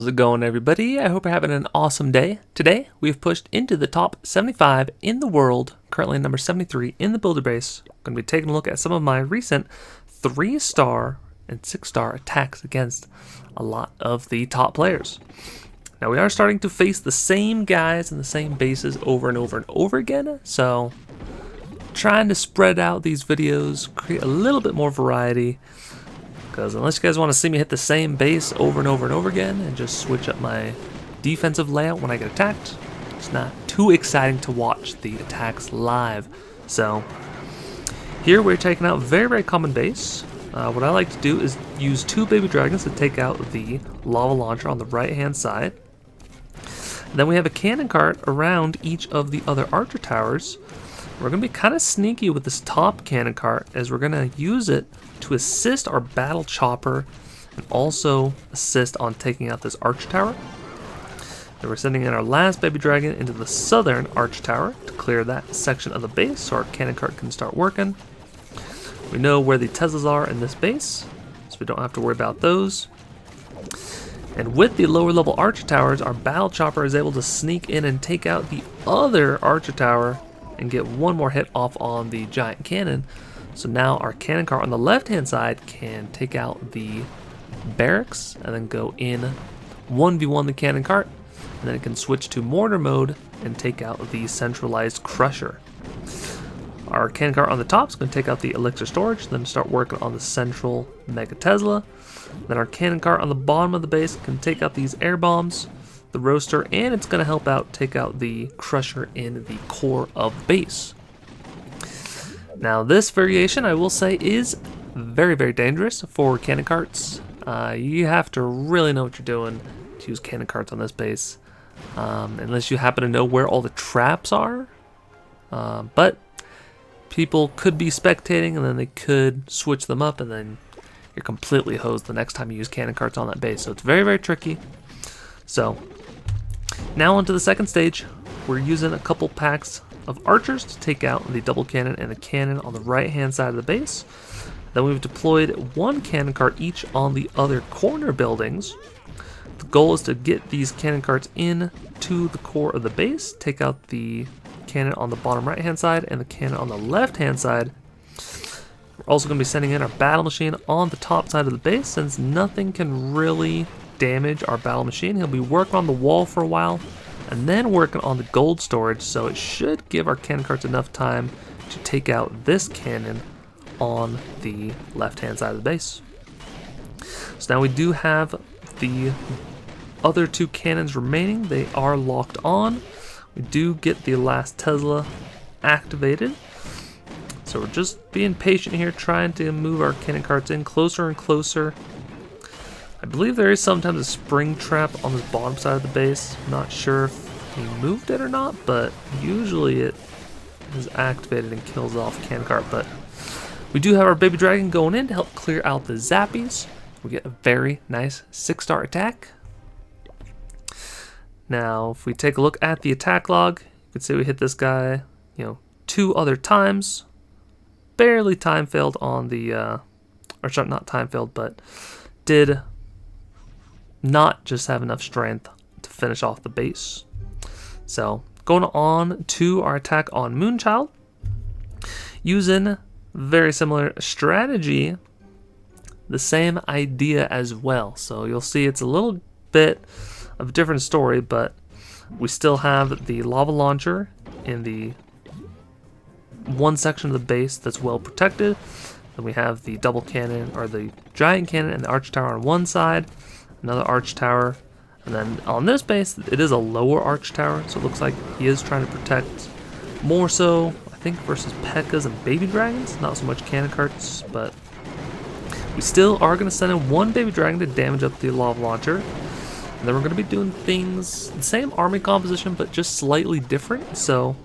How's it going, everybody? I hope you're having an awesome day. Today, we've pushed into the top 75 in the world, currently number 73 in the builder base. I'm going to be taking a look at some of my recent 3-star and 6-star attacks against a lot of the top players. Now, we are starting to face the same guys and the same bases over and over and over again, so trying to spread out these videos, create a little bit more variety. Because unless you guys want to see me hit the same base over and over and over again and just switch up my defensive layout when I get attacked, it's not too exciting to watch the attacks live. So here we're taking out very, very common base. What I like to do is use 2 baby dragons to take out the lava launcher on the right hand side. Then we have a cannon cart around each of the other archer towers. We're going to be kind of sneaky with this top cannon cart as we're going to use it to assist our battle chopper and also assist on taking out this arch tower. Then we're sending in our last baby dragon into the southern arch tower to clear that section of the base so our cannon cart can start working. We know where the Teslas are in this base, so we don't have to worry about those. And with the lower level archer towers, our battle chopper is able to sneak in and take out the other archer tower and get one more hit off on the giant cannon. So now our cannon cart on the left hand side can take out the barracks and then go in 1v1 the cannon cart, and then it can switch to mortar mode and take out the centralized crusher. Our cannon cart on the top is going to take out the elixir storage, then start working on the central Mega Tesla. Then our cannon cart on the bottom of the base can take out these air bombs, the roaster, and it's going to help out take out the crusher in the core of base. Now this variation, I will say, is very, very dangerous for cannon carts. You have to really know what you're doing to use cannon carts on this base, unless you happen to know where all the traps are. But people could be spectating and then they could switch them up and then you're completely hosed the next time you use cannon carts on that base. So it's very, very tricky. So now onto the second stage. We're using a couple packs of archers to take out the double cannon and the cannon on the right hand side of the base. Then we've deployed 1 cannon cart each on the other corner buildings. The goal is to get these cannon carts in to the core of the base, take out the cannon on the bottom right hand side and the cannon on the left hand side. We're also going to be sending in our battle machine on the top side of the base since nothing can really damage our battle machine. He'll be working on the wall for a while and then working on the gold storage, so it should give our cannon carts enough time to take out this cannon on the left hand side of the base. So now we do have the other 2 cannons remaining. They are locked on. We do get the last Tesla activated, so we're just being patient here, trying to move our cannon carts in closer and closer. I believe there is sometimes a spring trap on the bottom side of the base. I'm not sure if he moved it or not, but usually it is activated and kills off cannon cart. But we do have our baby dragon going in to help clear out the zappies. We get a very nice 6-star attack. Now, if we take a look at the attack log, you can see we hit this guy, 2 other times. Barely time failed on the, or sorry, not time failed, but did not just have enough strength to finish off the base. So going on to our attack on Moonchild, using very similar strategy, the same idea as well. So you'll see it's a little bit of a different story, but we still have the lava launcher in the one section of the base that's well protected. Then we have the double cannon, or the giant cannon, and the arch tower on one side, another arch tower, and then on this base it is a lower arch tower, so it looks like he is trying to protect more so, I think, versus P.E.K.K.A.s and baby dragons, not so much cannon carts. But we still are going to send in 1 baby dragon to damage up the lava launcher, and then we're going to be doing things, the same army composition but just slightly different. So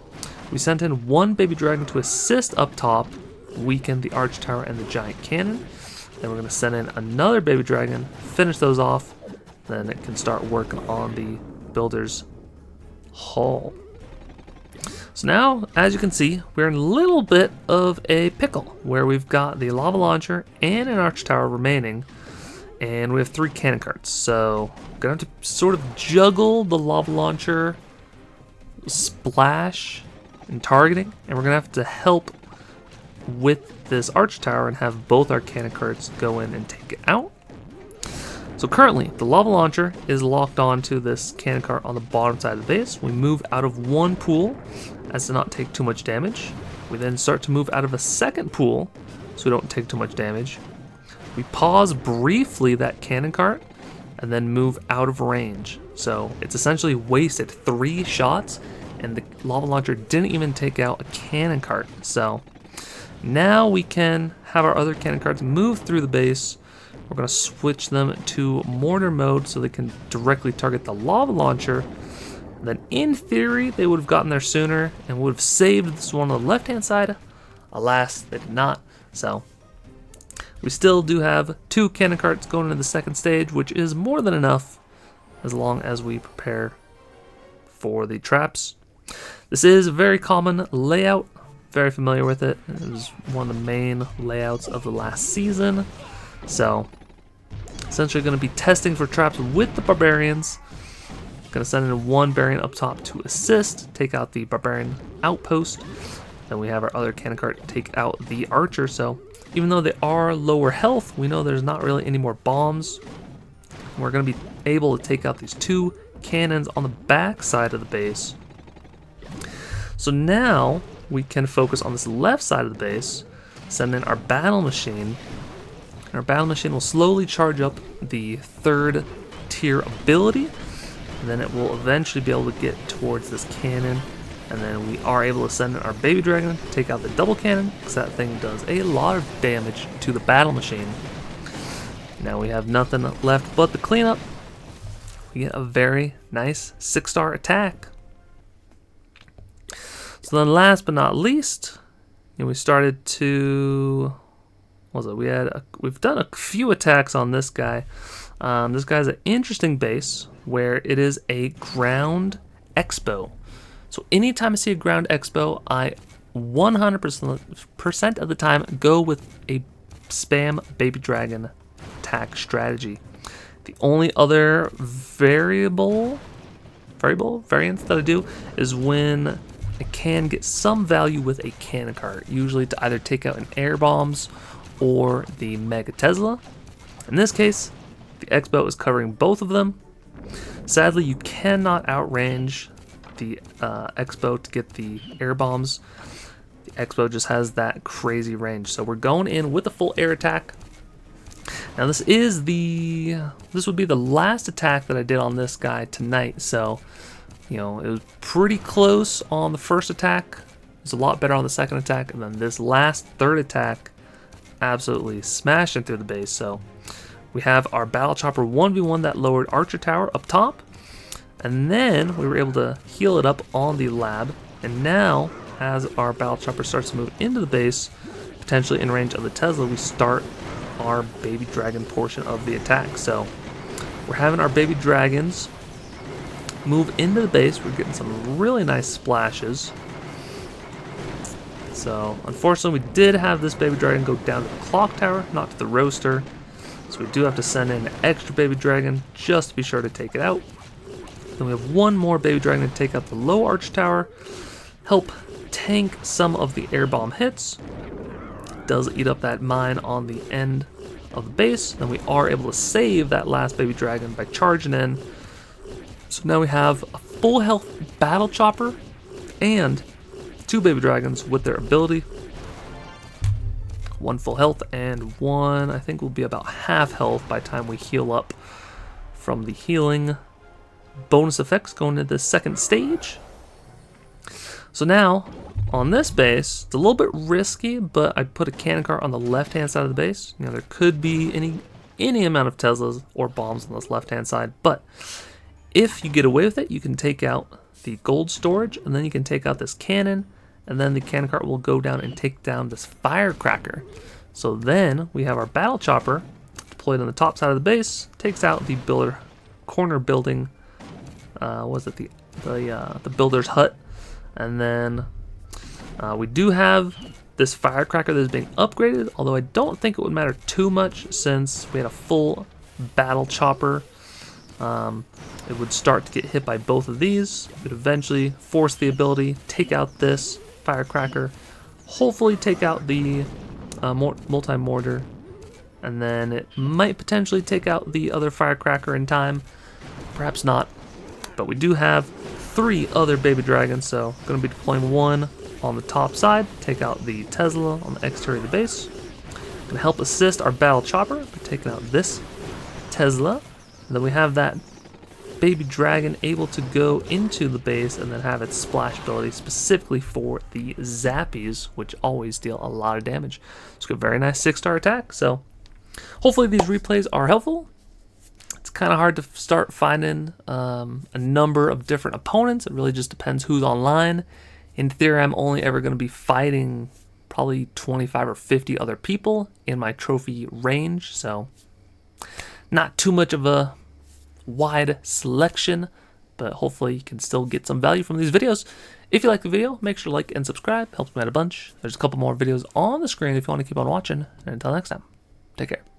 we sent in 1 baby dragon to assist up top, weaken the arch tower and the giant cannon. Then we're going to send in another baby dragon, finish those off, then it can start working on the builder's hall. So now, as you can see, we're in a little bit of a pickle where we've got the lava launcher and an arch tower remaining, And we have 3 cannon carts, so gonna have to sort of juggle the lava launcher, splash, and targeting, and we're gonna have to help with this arch tower and have both our cannon carts go in and take it out. So currently, the lava launcher is locked onto this cannon cart on the bottom side of the base. We move out of one pool as to not take too much damage. We then start to move out of a second pool so we don't take too much damage. We pause briefly that cannon cart and then move out of range. So it's essentially wasted 3 shots and the lava launcher didn't even take out a cannon cart. So now we can have our other cannon carts move through the base. We're going to switch them to mortar mode so they can directly target the lava launcher. And then in theory, they would have gotten there sooner and would have saved this one on the left-hand side. Alas, they did not. So we still do have 2 cannon carts going into the second stage, which is more than enough as long as we prepare for the traps. This is a very common layout, very familiar with it. It was one of the main layouts of the last season. So essentially going to be testing for traps with the barbarians. Going to send in 1 Barbarian up top to assist, take out the Barbarian outpost. Then we have our other cannon cart take out the archer. So even though they are lower health, we know there's not really any more bombs. We're going to be able to take out these 2 cannons on the back side of the base. So now we can focus on this left side of the base, send in our battle machine. And our battle machine will slowly charge up the 3rd tier ability, and then it will eventually be able to get towards this cannon. And then we are able to send in our baby dragon to take out the double cannon, because that thing does a lot of damage to the battle machine. Now we have nothing left but the cleanup. We get a very nice 6-star attack. So then last but not least, we started to, what was it? We've done a few attacks on this guy. This guy's an interesting base where it is a ground expo. So anytime I see a ground expo, I 100% of the time go with a spam baby dragon attack strategy. The only other variance that I do is when I can get some value with a cannon cart, usually to either take out an air bombs or the Mega Tesla. In this case, the Expo is covering both of them. Sadly, you cannot outrange the Expo to get the air bombs. The Expo just has that crazy range. So we're going in with a full air attack. Now this would be the last attack that I did on this guy tonight. So, you know, it was pretty close on the first attack. It was a lot better on the second attack, and then this last 3rd attack absolutely smashing through the base. So we have our Battle Chopper 1v1 that lowered Archer Tower up top, and then we were able to heal it up on the lab. And now, as our Battle Chopper starts to move into the base, potentially in range of the Tesla, we start our baby dragon portion of the attack. So we're having our baby dragons move into the base. We're getting some really nice splashes. So unfortunately, we did have this baby dragon go down to the clock tower, not to the roaster. So we do have to send in an extra baby dragon just to be sure to take it out. Then we have 1 more baby dragon to take out the low arch tower, help tank some of the air bomb hits. It does eat up that mine on the end of the base. Then we are able to save that last baby dragon by charging in. So now we have a full health Battle Chopper and 2 baby dragons with their ability. 1 full health and 1 I think will be about half health by the time we heal up from the healing bonus effects going into the second stage. So now on this base, it's a little bit risky, but I put a cannon cart on the left-hand side of the base. You know, there could be any amount of Teslas or bombs on this left-hand side, but if you get away with it, you can take out the gold storage, and then you can take out this cannon, and then the cannon cart will go down and take down this firecracker. So then we have our Battle Chopper deployed on the top side of the base, takes out the corner building, the builder's hut, and then we do have this firecracker that is being upgraded, although I don't think it would matter too much since we had a full battle chopper. It would start to get hit by both of these. It would eventually force the ability, take out this firecracker, hopefully take out the multi-mortar, and then it might potentially take out the other firecracker in time. Perhaps not. But we do have 3 other baby dragons, so I'm going to be deploying one on the top side, take out the Tesla on the exterior of the base. Going to help assist our battle chopper by taking out this Tesla. And then we have that baby dragon able to go into the base and then have its splash ability specifically for the Zappies, which always deal a lot of damage. It's got a very nice 6-star attack, so hopefully these replays are helpful. It's kind of hard to start finding a number of different opponents. It really just depends who's online. In theory, I'm only ever going to be fighting probably 25 or 50 other people in my trophy range, so not too much of a wide selection, but hopefully you can still get some value from these videos. If you like the video, make sure to like and subscribe. Helps me out a bunch. There's a couple more videos on the screen if you want to keep on watching. And until next time, take care.